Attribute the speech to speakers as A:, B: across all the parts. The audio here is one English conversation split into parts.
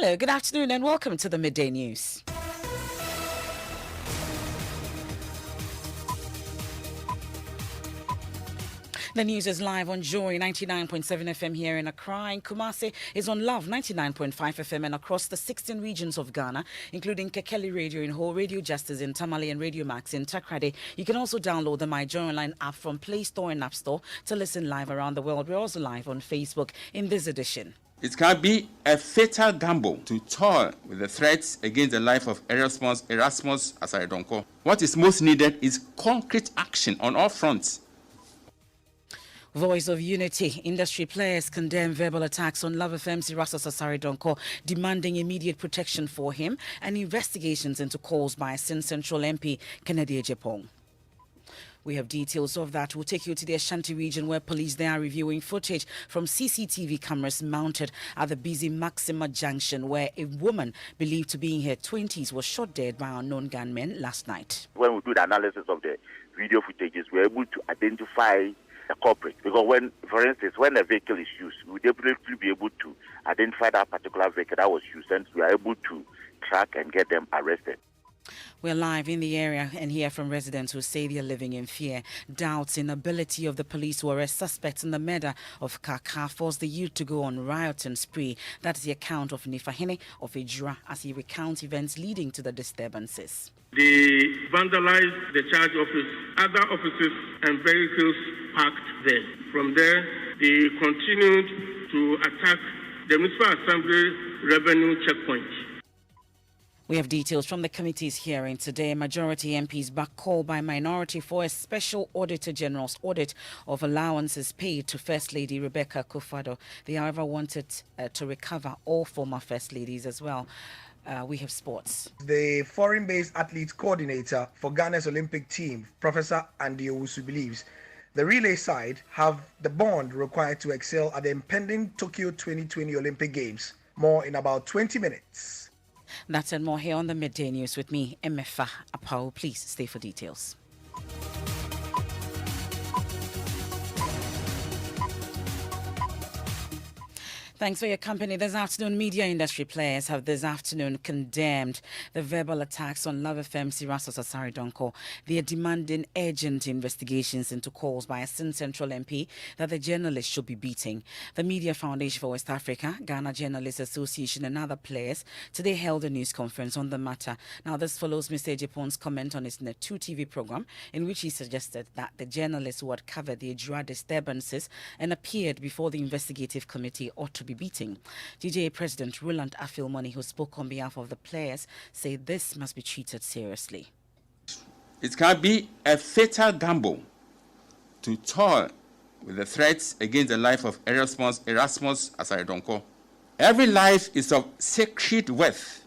A: Hello, good afternoon and welcome to the Midday News. The news is live on Joy99.7 FM here in Accra. In Kumasi is on Love 99.5 FM and across the 16 regions of Ghana, including Kekeli Radio in Ho, Radio Justice in Tamale and Radio Max in Takrade. You can also download the My Joy Online app from Play Store and App Store to listen live around the world. We're also live on Facebook in this edition.
B: It can be a fatal gamble to toy with the threats against the life of Erasmus Asaredonko. What is most needed is concrete action on all fronts.
A: Voice of Unity. Industry players condemn verbal attacks on Love FM's Erasmus Asaredonko, demanding immediate protection for him and investigations into calls by Sin Central MP Kennedy Ejepong. We have details of that. We'll take you to the Ashanti region where police there are reviewing footage from CCTV cameras mounted at the busy Maxima Junction where a woman believed to be in her 20s was shot dead by unknown gunmen last night.
C: When we do the analysis of the video footages, we're able to identify the culprit. Because when, for instance, when a vehicle is used, we would definitely be able to identify that particular vehicle that was used and we are able to track and get them arrested.
A: We're live in the area and hear from residents who say they're living in fear. Doubts in ability of the police to arrest suspects in the murder of Kaka forced the youth to go on rioting spree. That's the account of Nifahene of Ejura as he recounts events leading to the disturbances.
D: They vandalized the charge office, other offices and vehicles parked there. From there, they continued to attack the Municipal Assembly revenue checkpoint.
A: We have details from the committee's hearing today. Majority MPs back call by minority for a special Auditor General's audit of allowances paid to First Lady Rebecca Kufado. They, however, wanted to recover all former First Ladies as well. We have sports.
E: The foreign-based athlete coordinator for Ghana's Olympic team, Professor Andy Owusu, believes the relay side have the bond required to excel at the impending Tokyo 2020 Olympic Games. More in about 20 minutes.
A: That's and more here on the Midday News with me, Emefa Apao. Please stay for details. Thanks for your company. This afternoon, media industry players have this afternoon condemned the verbal attacks on Love FM's Erasmus Asaredonko. They are demanding urgent investigations into calls by a Sin Central MP that the journalist should be beating. The Media Foundation for West Africa, Ghana Journalists Association and other players today held a news conference on the matter. Now, this follows Mr. Ejepong's comment on his Net2 TV program in which he suggested that the journalists who had covered the Ejura disturbances and appeared before the investigative committee ought to be beating. GJA President Roland Afilmoni, who spoke on behalf of the players, said this must be treated seriously.
B: It can be a fatal gamble to toy with the threats against the life of Erasmus Asaredonko. Every life is of sacred worth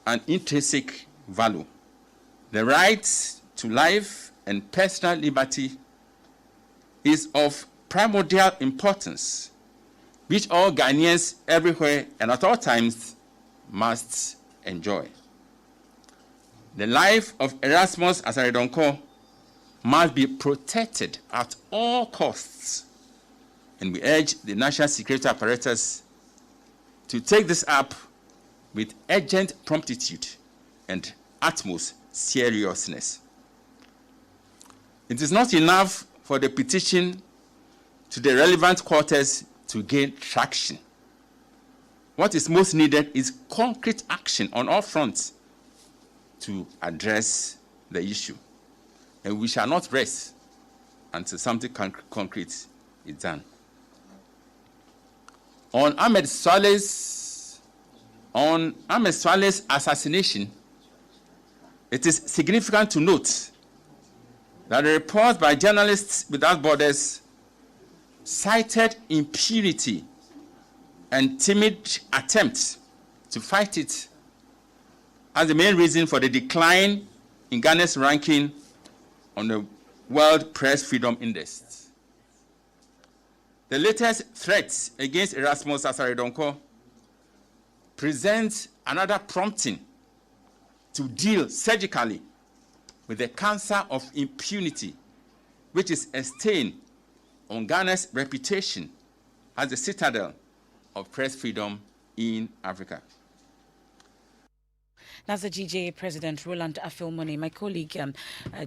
B: and intrinsic value. The right to life and personal liberty is of primordial importance, which all Ghanaians everywhere and at all times must enjoy. The life of Erasmus Asaredonko must be protected at all costs, and we urge the National Security Apparatus to take this up with urgent promptitude and utmost seriousness. It is not enough for the petition to the relevant quarters to gain traction. What is most needed is concrete action on all fronts to address the issue. And we shall not rest until something concrete is done. On Ahmed Swaleh's assassination, it is significant to note that a report by Journalists Without Borders cited impunity and timid attempts to fight it as the main reason for the decline in Ghana's ranking on the World Press Freedom Index. The latest threats against Erasmus Asaredonko present another prompting to deal surgically with the cancer of impunity, which is a stain on Ghana's reputation as the citadel of press freedom in Africa.
A: That's the GJA President, Roland Afilmoni. My colleague,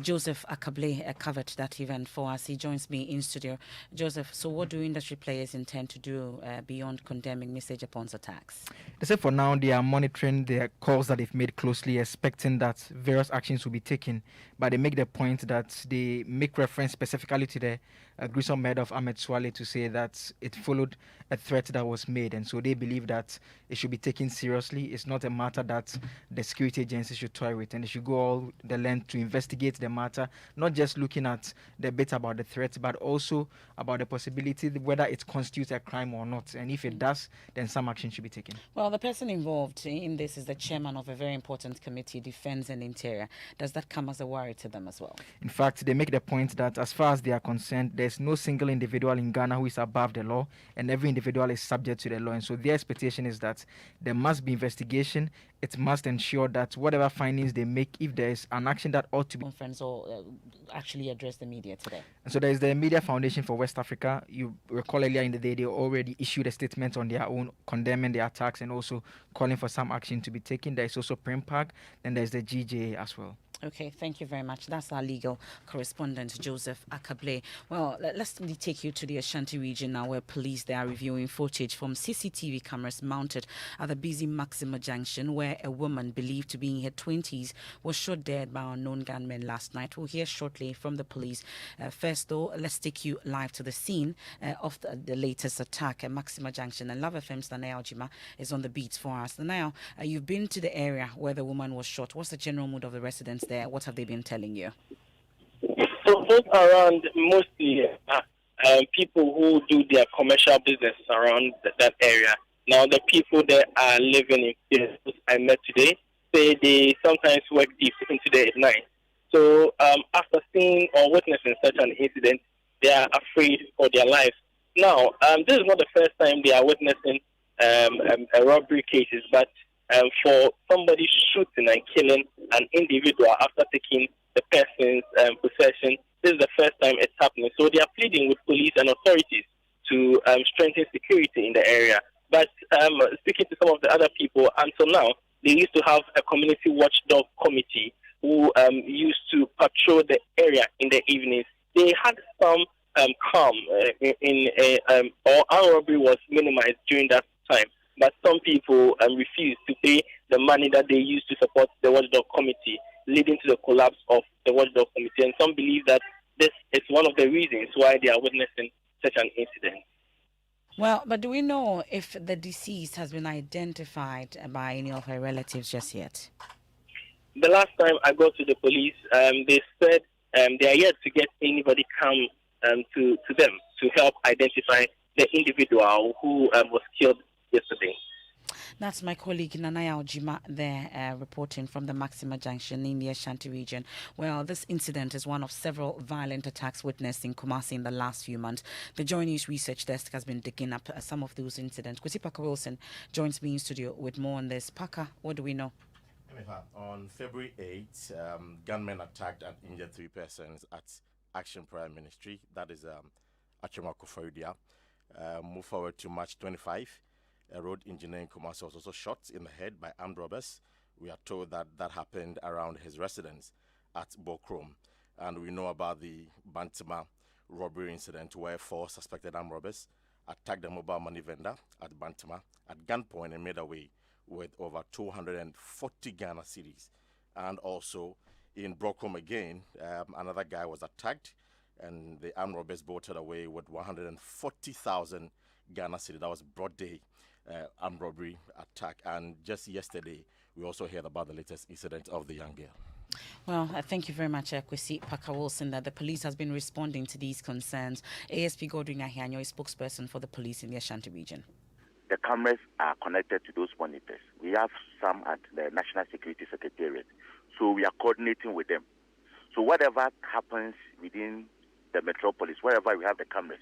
A: Joseph Akable, covered that event for us. He joins me in studio. Joseph, so what do industry players intend to do beyond condemning Mr. Japan's attacks?
F: They say for now they are monitoring the calls that they've made closely, expecting that various actions will be taken. But they make the point that they make reference specifically to the gruesome murder of Ahmed Swale to say that it followed a threat that was made. And so they believe that it should be taken seriously. It's not a matter that the security agencies should toy with, and they should go all the length to investigate the matter, not just looking at the bit about the threat, but also about the possibility whether it constitutes a crime or not. And if it does, then some action should be taken.
A: Well, the person involved in this is the chairman of a very important committee, Defense and Interior. Does that come as a worry to them as well?
F: In fact, they make the point that as far as they are concerned, there's no single individual in Ghana who is above the law, and every individual is subject to the law. And so their expectation is that there must be investigation. It must ensure that whatever findings they make, if there is an action that ought to be
A: Conference or actually address the media today.
F: And so there is the Media Foundation for West Africa. You recall earlier in the day, they already issued a statement on their own condemning the attacks and also calling for some action to be taken. There is also Primpag, and there's the GJA as well.
A: Okay, thank you very much. That's our legal correspondent, Joseph Akable. Well, let's take you to the Ashanti region now, where police, they are reviewing footage from CCTV cameras mounted at the busy Maxima Junction, where a woman believed to be in her 20s was shot dead by unknown gunmen last night. We'll hear shortly from the police. First, though, let's take you live to the scene of the latest attack at Maxima Junction. And Love FM's Nanaya Ojima is on the beats for us. Nanaya, you've been to the area where the woman was shot. What's the general mood of the residents there? What have they been telling you?
G: So those around mostly people who do their commercial business around that area. Now the people that are living in places I met today say they sometimes work deep into the night. So after seeing or witnessing such an incident, they are afraid for their lives. Now this is not the first time they are witnessing a robbery cases, but for somebody shooting and killing an individual after taking the person's possession, this is the first time it's happening. So they are pleading with police and authorities to strengthen security in the area. But speaking to some of the other people, until now, they used to have a community watchdog committee who used to patrol the area in the evenings. They had some calm or armed robbery was minimized during that time. But some people refused to pay the money that they used to support the Watchdog Committee, leading to the collapse of the Watchdog Committee. And some believe that this is one of the reasons why they are witnessing such an incident.
A: Well, but do we know if the deceased has been identified by any of her relatives just yet?
G: The last time I got to the police, they said they are yet to get anybody come to them to help identify the individual who was killed yesterday.
A: That's my colleague Nanaya Ojima there reporting from the Maxima Junction in the Ashanti region. Well, this incident is one of several violent attacks witnessed in Kumasi in the last few months. The Joy News Research Desk has been digging up some of those incidents. Kwesi Parker Wilson joins me in studio with more on this. Parker, what do we know?
H: On February 8th, gunmen attacked and injured 3 persons at Action Prayer Ministry. That is Achema Koforidua. Move forward to March 25. A road engineer in Kumasi was also shot in the head by armed robbers. We are told that that happened around his residence at Bokrom. And we know about the Bantima robbery incident where 4 suspected armed robbers attacked the mobile money vendor at Bantima at gunpoint and made away with over 240 Ghana cedis. And also in Bokrom again, another guy was attacked and the armed robbers bolted away with 140,000 Ghana cedis. That was broad day. Armed robbery attack. And just yesterday, we also heard about the latest incident of the young girl.
A: Well, thank you very much, Kwesi Parker Wilson, that the police has been responding to these concerns. ASP Godwin Ahianyo is spokesperson for the police in the Ashanti region.
C: The cameras are connected to those monitors. We have some at the National Security Secretariat. So we are coordinating with them. So whatever happens within the metropolis, wherever we have the cameras,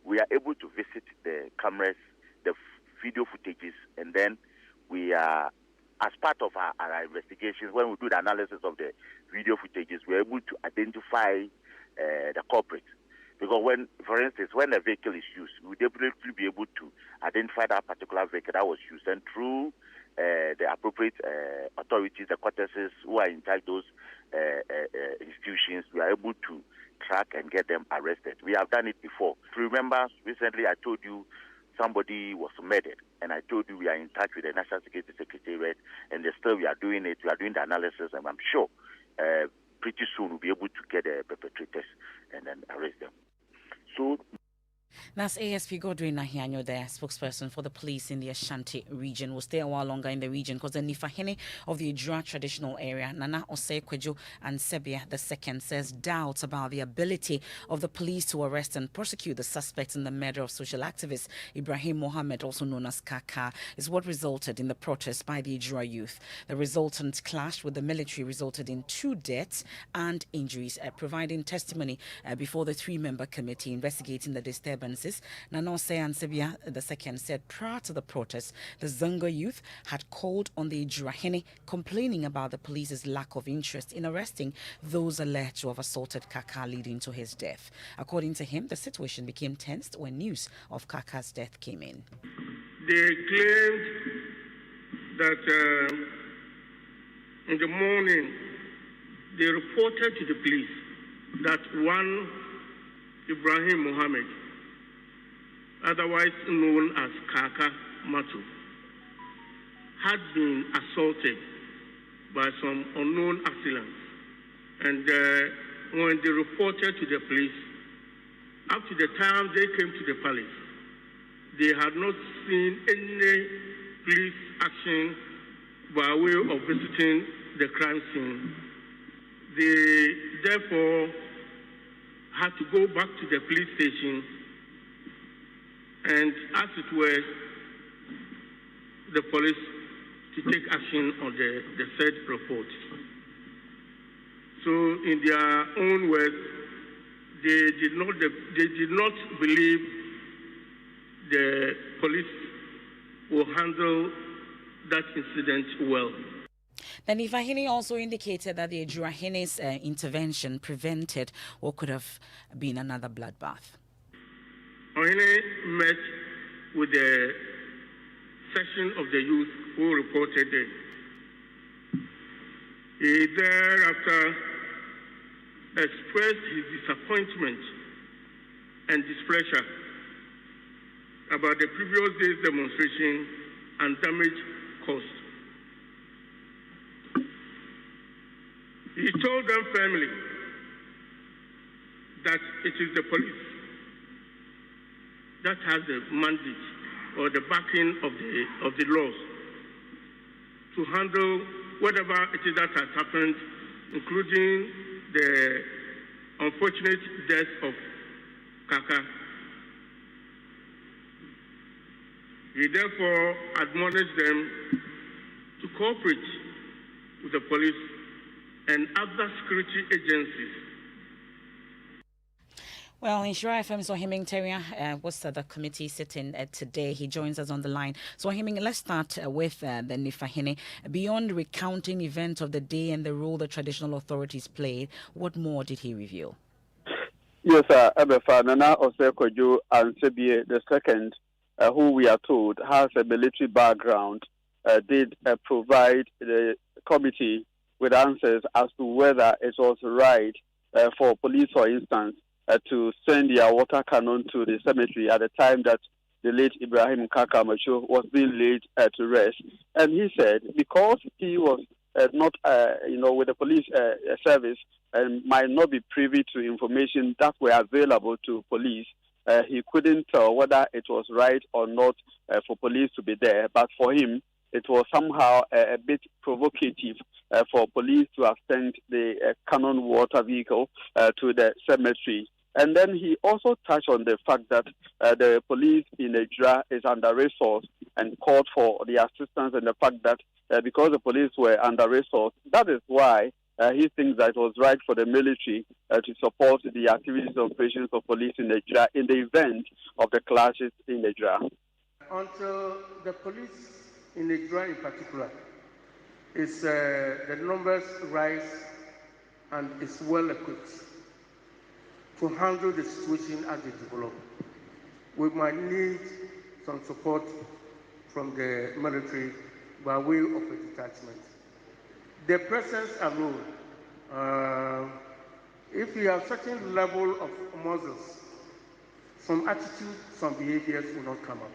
C: we are able to visit the cameras, the video footages, and then we are, as part of our investigations, when we do the analysis of the video footages, we're able to identify the culprit. Because when, for instance, when a vehicle is used, we definitely be able to identify that particular vehicle that was used. And through the appropriate authorities, the corteses who are in charge of those institutions, we are able to track and get them arrested. We have done it before. If you remember, recently I told you somebody was murdered, and I told you we are in touch with the National Security Secretariat, and still we are doing it. We are doing the analysis, and I'm sure pretty soon we'll be able to get the perpetrators and then arrest them. So
A: that's ASP Godwin Nahianyo there, spokesperson for the police in the Ashanti region. Will stay a while longer in the region because the Nifahene of the Ejura traditional area, Nana Osei Kwejo and Sebia II, says doubts about the ability of the police to arrest and prosecute the suspects in the murder of social activist Ibrahim Mohammed, also known as Kaka, is what resulted in the protest by the Ejura youth. The resultant clash with the military resulted in 2 deaths and injuries. Providing testimony before the 3-member committee investigating the disturbances, Nanose and Sebia II said prior to the protest, the Zongo youth had called on the Ejurahene, complaining about the police's lack of interest in arresting those alleged to have assaulted Kaka, leading to his death. According to him, the situation became tensed when news of Kaka's death came in.
D: They claimed that in the morning they reported to the police that one Ibrahim Mohammed, otherwise known as Kaka Matu, had been assaulted by some unknown assailants. And when they reported to the police, up to the time they came to the palace, they had not seen any police action by way of visiting the crime scene. They therefore had to go back to the police station and, as it were, the police to take action on the said report. So, in their own words, they did not believe the police will handle that incident well.
A: Then Ifahini also indicated that the Ejurahene's intervention prevented what could have been another bloodbath.
D: Ohene met with the section of the youth who reported it. He thereafter expressed his disappointment and displeasure about the previous day's demonstration and damage caused. He told them firmly that it is the police that has the mandate or the backing of the laws to handle whatever it is that has happened, including the unfortunate death of Kaka. He therefore admonished them to cooperate with the police and other security agencies.
A: Well, in Shura FM's Ohiming Teria was the committee sitting today. He joins us on the line. So, Ohiming, let's start with the Nifahene. Beyond recounting events of the day and the role the traditional authorities played, what more did he reveal?
I: Yes, Abefa Nana Osekoju and Sebie II, who we are told has a military background, did provide the committee with answers as to whether it was right for police, for instance, to send their water cannon to the cemetery at the time that the late Ibrahim Kaka Macho was being laid to rest. And he said because he was not, with the police service and might not be privy to information that were available to police, he couldn't tell whether it was right or not for police to be there. But for him, it was somehow a bit provocative for police to have sent the cannon water vehicle to the cemetery. And then he also touched on the fact that the police in Ejura is under-resourced and called for the assistance, and the fact that because the police were under-resourced, that is why he thinks that it was right for the military to support the activities and operations of police in Ejura in the event of the clashes in Ejura.
D: Until the police in Ejura in particular is the numbers rise and is well equipped to handle the situation as it develops. We might need some support from the military by way of a detachment. The presence alone, if you have certain level of muscles, some attitude, some behaviors will not come up.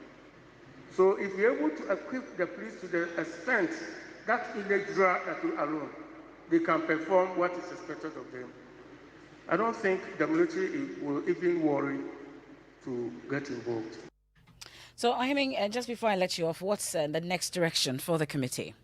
D: So if you're able to equip the police to the extent that in the draft alone, they can perform what is expected of them, I don't think the military will even worry to get involved.
A: So, I mean, just before I let you off, what's the next direction for the committee?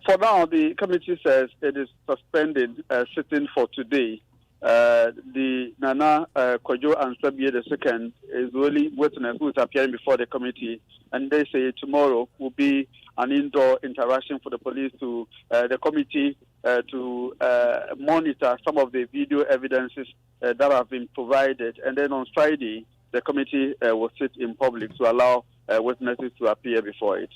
I: For now, the committee says it is suspending sitting for today. The Nana Kojo Ansabie II is the only witness who is appearing before the committee, and they say tomorrow will be an indoor interaction for the police to the committee to monitor some of the video evidences that have been provided, and then on Friday the committee will sit in public to allow witnesses to appear before it.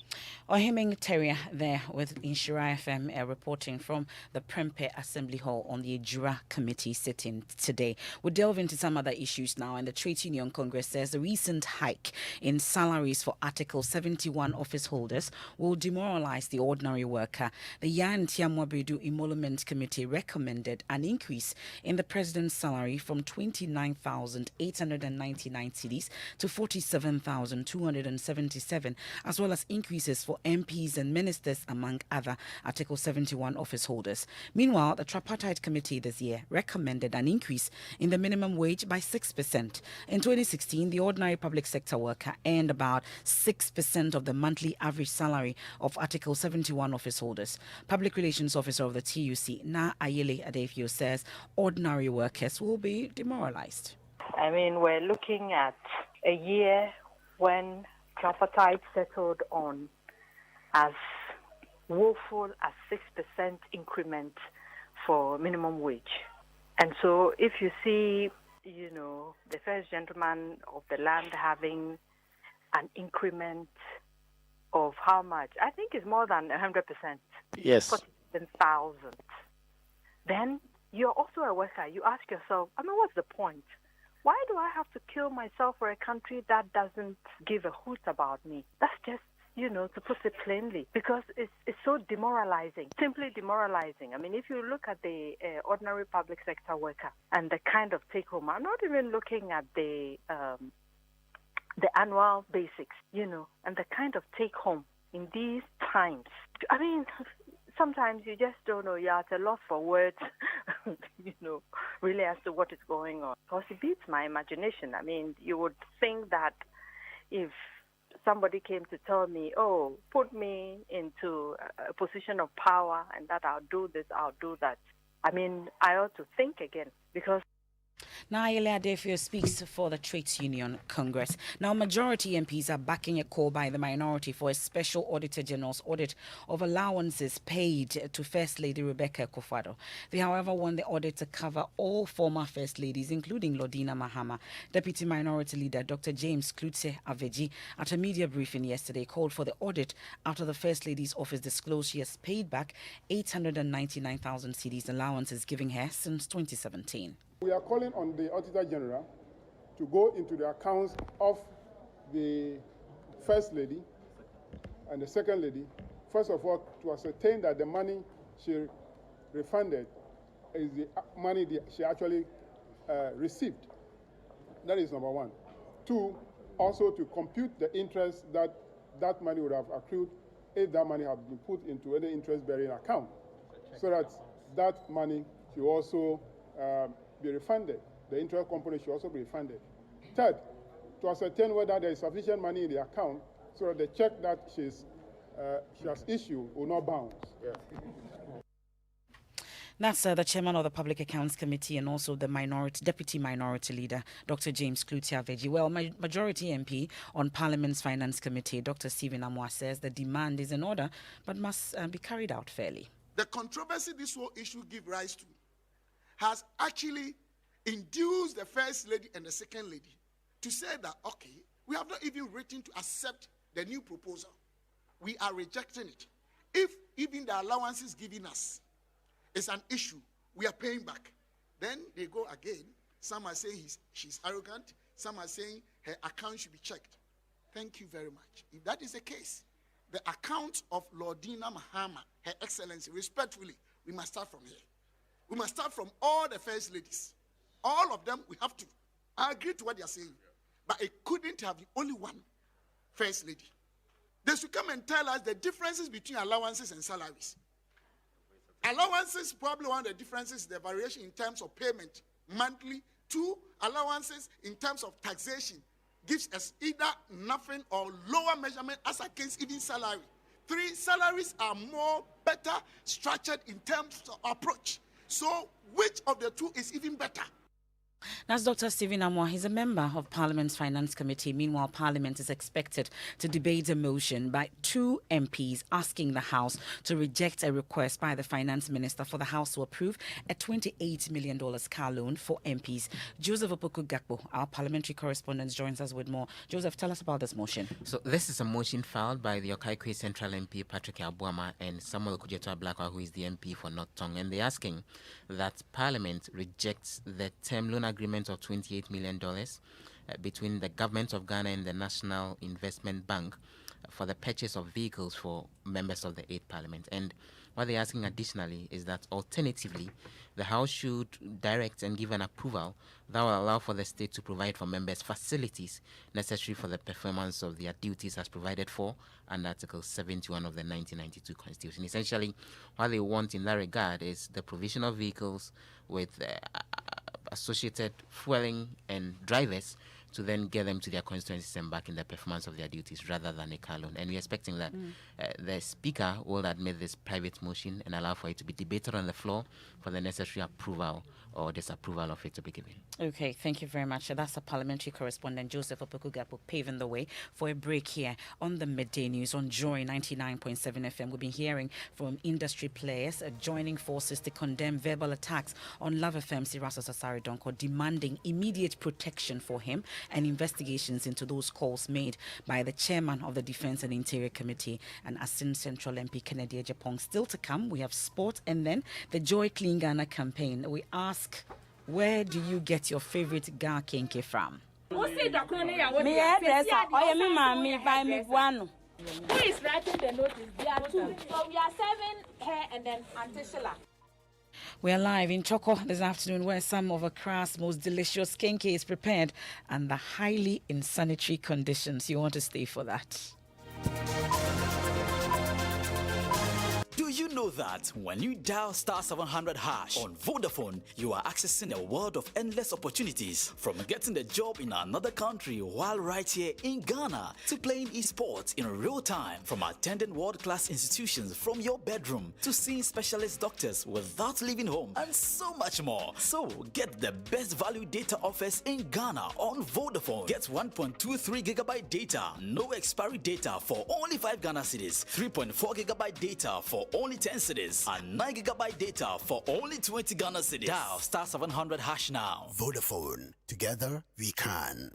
A: Ohiming Terrier there with Inshira FM reporting from the Prempeh Assembly Hall on the Ejura Committee sitting today. We'll delve into some other issues now, and the Trade Union Congress says the recent hike in salaries for Article 71 office holders will demoralize the ordinary worker. The Yan Tiamwabedu Emolument Committee recommended an increase in the president's salary from 29,899 cedis to 47,277, as well as increases for MPs and ministers, among other Article 71 office holders. Meanwhile, the Tripartite Committee this year recommended an increase in the minimum wage by 6%. In 2016, the ordinary public sector worker earned about 6% of the monthly average salary of Article 71 office holders. Public Relations Officer of the TUC, Na Ayele Adefio, says ordinary workers will be demoralized.
J: I mean, we're looking at a year when tripartite settled on as woeful as 6% increment for minimum wage. And so if you see, the first gentleman of the land having an increment of how much? I think it's more than 100%.
K: Yes.
J: 47,000. Then you're also a worker. You ask yourself, what's the point? Why do I have to kill myself for a country that doesn't give a hoot about me? That's just, to put it plainly, because it's so demoralizing, simply demoralizing. I mean, if you look at the ordinary public sector worker and the kind of take-home, I'm not even looking at the annual basics, and the kind of take-home in these times. I mean, sometimes you just don't know. You're at a loss for words, really as to what is going on. Because it beats my imagination. I mean, you would think that if somebody came to tell me, put me into a position of power and that I'll do this, I'll do that. I mean, I ought to think again, because
A: Naile Adefio speaks for the Trades Union Congress. Now, majority MPs are backing a call by the minority for a special Auditor General's audit of allowances paid to First Lady Rebecca Akufo-Addo. They, however, want the audit to cover all former First Ladies, including Lordina Mahama. Deputy Minority Leader Dr. James Klutse Aveji, at a media briefing yesterday, called for the audit after the First Lady's office disclosed she has paid back 899,000 cedis allowances given her since 2017.
L: We are calling on the Auditor General to go into the accounts of the First Lady and the Second Lady, first of all, to ascertain that the money she refunded is the money she actually received. That is number one. Two, also to compute the interest that money would have accrued if that money had been put into any interest-bearing account, so that money should also be refunded. The interest component should also be refunded. Third, to ascertain whether there is sufficient money in the account so that the check that she has issued will not bounce. Yeah.
A: That's the chairman of the Public Accounts Committee and also the Deputy Minority Leader, Dr. James Klutse Aveji. Well, Majority MP on Parliament's Finance Committee, Dr. Stephen Amwa, says the demand is in order but must be carried out fairly.
M: The controversy this whole issue gives rise to has actually induced the First Lady and the Second Lady to say that, okay, we have not even written to accept the new proposal. We are rejecting it. If even the allowances given us is an issue, we are paying back. Then they go again. Some are saying she's arrogant. Some are saying her account should be checked. Thank you very much. If that is the case, the account of Lordina Mahama, Her Excellency, respectfully, we must start from here. We must start from all the first ladies. All of them, we have to. I agree to what they are saying. But it couldn't have the only one first lady. They should come and tell us the differences between allowances and salaries. Allowances, probably one of the differences is the variation in terms of payment monthly. 2, allowances in terms of taxation gives us either nothing or lower measurement as against even salary. 3, salaries are more better structured in terms of approach. So which of the 2 is even better?
A: That's Dr. Stephen Amwa. He's a member of Parliament's Finance Committee. Meanwhile, Parliament is expected to debate a motion by 2 MPs asking the House to reject a request by the Finance Minister for the House to approve a $28 million car loan for MPs. Joseph Opoku-Gakpo, our parliamentary correspondent, joins us with more. Joseph, tell us about this motion.
K: So this is a motion filed by the Okaikwe Central MP Patrick Abuama and Samuel Kujetua-Blakwa, who is the MP for North Tongue, and they're asking that Parliament rejects the term loan agreement of $28 million between the government of Ghana and the National Investment Bank for the purchase of vehicles for members of the 8th Parliament. And what they're asking additionally is that alternatively, the House should direct and give an approval that will allow for the state to provide for members facilities necessary for the performance of their duties as provided for under Article 71 of the 1992 Constitution. Essentially, what they want in that regard is the provision of vehicles with associated fueling and drivers to then get them to their constituencies and back in the performance of their duties rather than a car loan. And we're expecting that the Speaker will admit this private motion and allow for it to be debated on the floor for the necessary approval or disapproval of it to be given.
A: Okay, thank you very much. That's a parliamentary correspondent, Joseph Opoku-Gakpo, paving the way for a break here on the Midday News on Joy 99.7 FM. We've been hearing from industry players joining forces to condemn verbal attacks on Love FM Siraso Sasari Donko, demanding immediate protection for him and investigations into those calls made by the chairman of the Defense and Interior Committee and Asin Central MP Kennedy Ejapong. Still to come, we have sport and then the Joy Clean Ghana campaign. We ask, where do you get your favorite Ga Kenke from?
N: Who is writing the notice? There are 2. So we are serving her and then Auntie Sheila.
A: We are live in Choco this afternoon where some of Accra's most delicious kenke is prepared under highly insanitary conditions. You want to stay for that.
O: Do you know that when you dial *700# on Vodafone, you are accessing a world of endless opportunities, from getting a job in another country while right here in Ghana to playing esports in real time, from attending world-class institutions from your bedroom to seeing specialist doctors without leaving home, and so much more. So get the best value data offers in Ghana on Vodafone. Get 1.23 GB data, no expiry data for only 5 Ghana cedis, 3.4 GB data for only 10 cedis, and 9 GB data for only 20 Ghana cedis. Dial *700# now.
P: Vodafone. Together we can.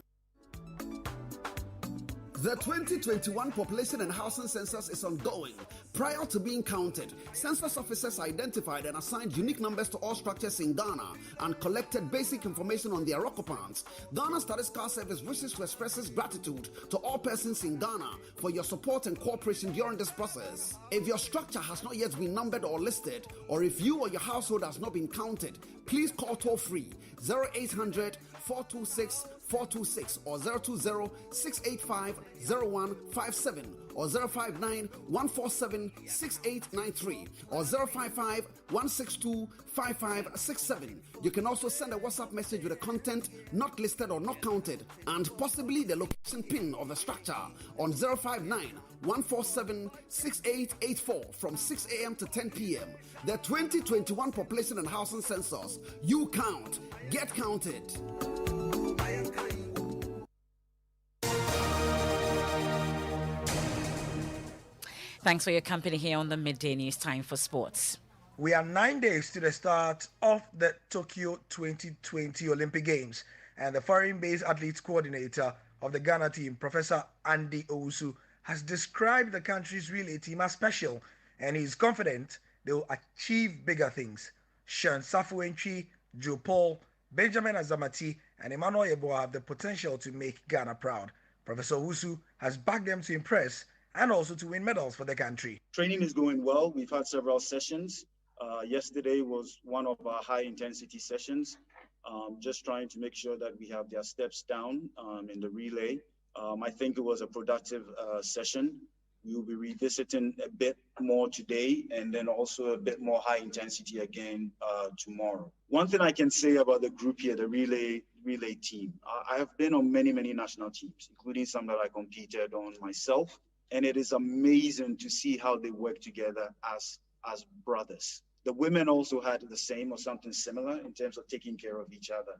P: The 2021 Population and Housing Census is ongoing. Prior to being counted, census officers identified and assigned unique numbers to all structures in Ghana and collected basic information on their occupants. Ghana Statistical Service wishes to express its gratitude to all persons in Ghana for your support and cooperation during this process. If your structure has not yet been numbered or listed, or if you or your household has not been counted, please call toll-free 0800 426 426 or 020-685-0157 or 059-147-6893 or 055-162-5567. You can also send a WhatsApp message with a content not listed or not counted and possibly the location pin of the structure on 059-147-6884 from 6 a.m. to 10 p.m. The 2021 Population and Housing Census. You count. Get counted.
A: Thanks for your company here on the Midday News. Time for sports.
E: We are 9 days to the start of the Tokyo 2020 Olympic Games, and the foreign-based athletes coordinator of the Ghana team, Professor Andy Owusu, has described the country's relay team as special, and he's confident they will achieve bigger things. Sean Safuentri, Joe Paul, Benjamin Azamati, and Emmanuel Yeboah have the potential to make Ghana proud. Professor Owusu has backed them to impress and also to win medals for the country.
Q: Training is going well. We've had several sessions. Yesterday was one of our high-intensity sessions, just trying to make sure that we have their steps down in the relay. I think it was a productive session. We will be revisiting a bit more today and then also a bit more high intensity again tomorrow. One thing I can say about the group here, the relay team, I have been on many national teams, including some that I competed on myself. And it is amazing to see how they work together as brothers. The women also had the same or something similar in terms of taking care of each other.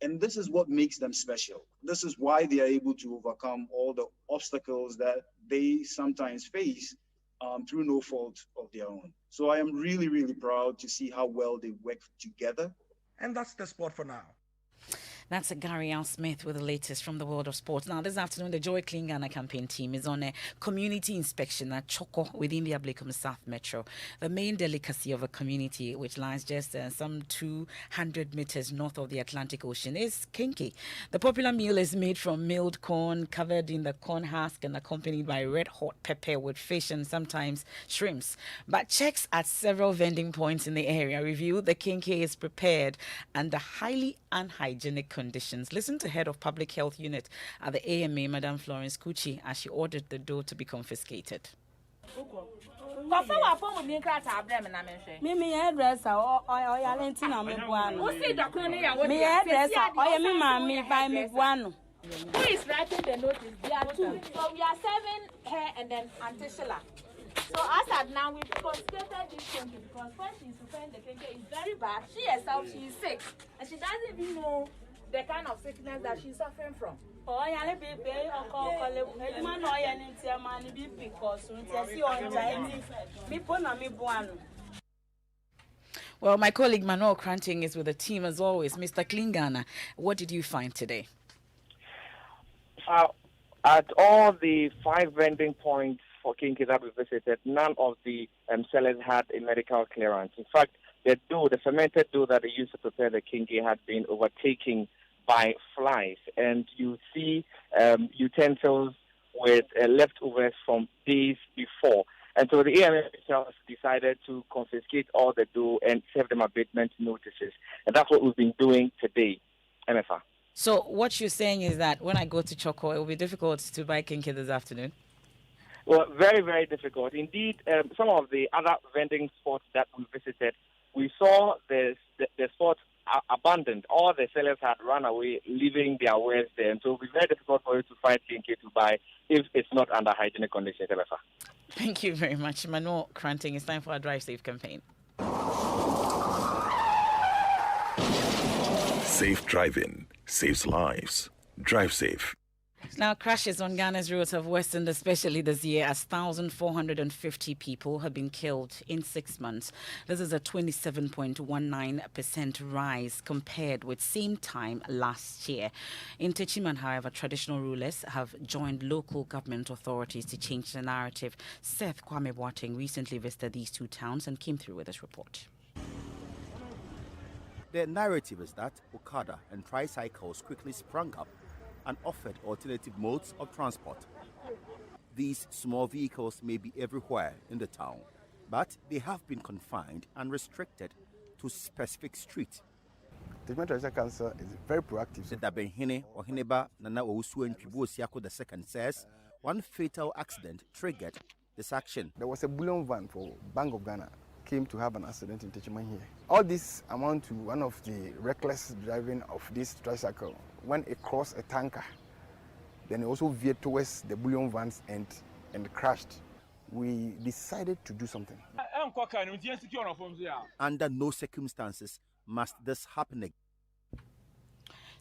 Q: And this is what makes them special. This is why they are able to overcome all the obstacles that they sometimes face through no fault of their own. So I am really proud to see how well they work together.
E: And that's the sport for now.
A: That's Gary Al Smith with the latest from the world of sports. Now, this afternoon, the Joy Clean Ghana campaign team is on a community inspection at Choco within the Ablekum South Metro. The main delicacy of a community, which lies just some 200 meters north of the Atlantic Ocean, is kinky. The popular meal is made from milled corn, covered in the corn husk and accompanied by red hot pepper with fish and sometimes shrimps. But checks at several vending points in the area reveal the kinky is prepared under highly unhygienic conditions. Listen to Head of Public Health Unit at the AMA, Madam Florence Kuchi, as she ordered the dough to be confiscated.
R: Me hairdresser or Yalentina me buano. Me hairdresser or me mommy buy me buano.
N: Who is writing the notice? There are two. So we are serving her and then Auntie Sheila. So as at now, we've confiscated this country because when she's preparing the cake, it's very bad. She herself, she is sick. And she doesn't even know the kind of sickness that she's suffering from.
R: Oh, yeah, baby,
A: well, my colleague Manuel Kranting is with the team as always. Mr. Clean Ghana, what did you find today?
S: At all the 5 vending points for kinky that we visited, none of the sellers had a medical clearance. In fact, the fermented dough that they used to prepare the kinky had been overtaken by flies. And you see utensils with leftovers from days before. And so the AMF itself decided to confiscate all the dough and serve them abatement notices. And that's what we've been doing today, MFR.
A: So what you're saying is that when I go to Choco, it will be difficult to buy kinky this afternoon?
S: Well, very difficult. Indeed, some of the other vending spots that we visited, we saw the spots abandoned. All the sellers had run away, leaving their wares there. And so it will be very difficult for you to find kinky to buy if it's not under hygienic conditions.
A: Thank you very much, Manuel Kranting. It's time for our Drive Safe campaign.
T: Safe driving saves lives. Drive safe.
A: Now, crashes on Ghana's roads have worsened, especially this year, as 1,450 people have been killed in 6 months. This is a 27.19% rise compared with same time last year. In Techiman, however, traditional rulers have joined local government authorities to change the narrative. Seth Kwame Boateng recently visited these two towns and came through with this report.
U: The narrative is that Okada and tricycles quickly sprung up and offered alternative modes of transport. These small vehicles may be everywhere in the town, but they have been confined and restricted to specific streets.
V: The Tricycle Council is very proactive.
U: The Dabenhine or Hineba Nana Owusu and Kibu Siako II says one fatal accident triggered this action.
V: There was a bullion van for Bank of Ghana came to have an accident in Techiman here. All this amount to one of the reckless driving of this tricycle. When it crossed a tanker, then it also veered towards the bullion vans and crashed. We decided to do something.
U: Under no circumstances must this happen again.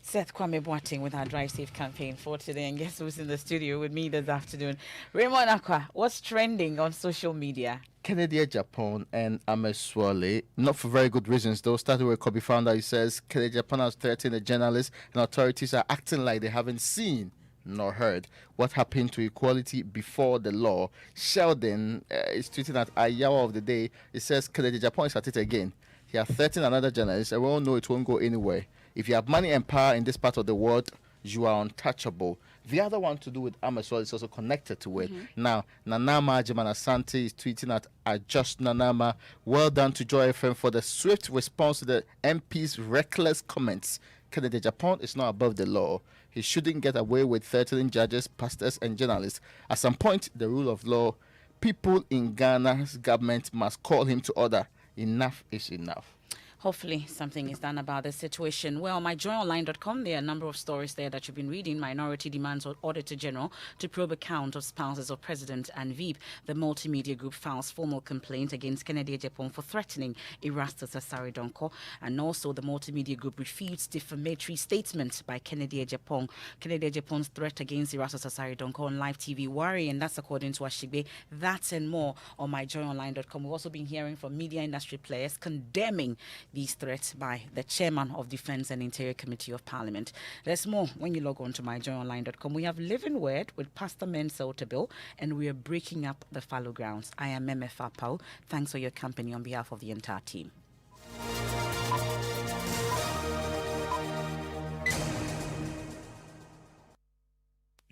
A: Seth Kwame Boateng with our Drive Safe campaign for today. And guess who's in the studio with me this afternoon? Raymond Akwa, what's trending on social media?
W: Kennedy Japan and Ameswale, not for very good reasons though. Started with Kobe Founder, he says Kennedy Japan has threatened the journalists and authorities are acting like they haven't seen nor heard what happened to equality before the law. Sheldon is tweeting at Ayawa of the day. It says Kennedy Japan is at it again. He has threatened another journalist and we all know it won't go anywhere. If you have money and power in this part of the world, you are untouchable. The other one to do with Amaswal is also connected to it. Now, Nanama Jamanasante is tweeting at Just Nanama. Well done to Joy FM for the swift response to the MP's reckless comments. Kennedy Japan is not above the law. He shouldn't get away with threatening judges, pastors, and journalists. At some point, the rule of law, people in Ghana's government must call him to order. Enough is enough.
A: Hopefully something is done about the situation. Well, myjoyonline.com, there are a number of stories there that you've been reading. Minority demands Auditor General to probe account of spouses of President and Veep. The multimedia group files formal complaint against Kennedy Ejapong for threatening Erastus Asare Donko. And also the multimedia group refutes defamatory statement by Kennedy Ejapong. Kennedy Ejapong's threat against Erastus Asare Donko on live TV worry, and that's according to Ashigbe. That and more on myjoyonline.com. We've also been hearing from media industry players condemning these threats by the chairman of Defence and Interior Committee of Parliament. There's more when you log on to myjoyonline.com. We have Living Word with Pastor Mensah Otabil, and we are breaking up the fallow grounds. I am MFA Paul. Thanks for your company on behalf of the entire team.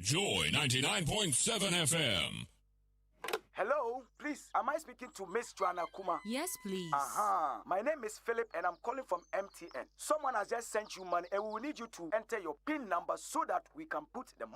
B: Joy 99.7 FM.
F: Hello, please, am I speaking to Miss Joanna Kuma?
G: Yes, please.
F: My name is Philip and I'm calling from MTN. Someone has just sent you money and we will need you to enter your PIN number so that we can put the money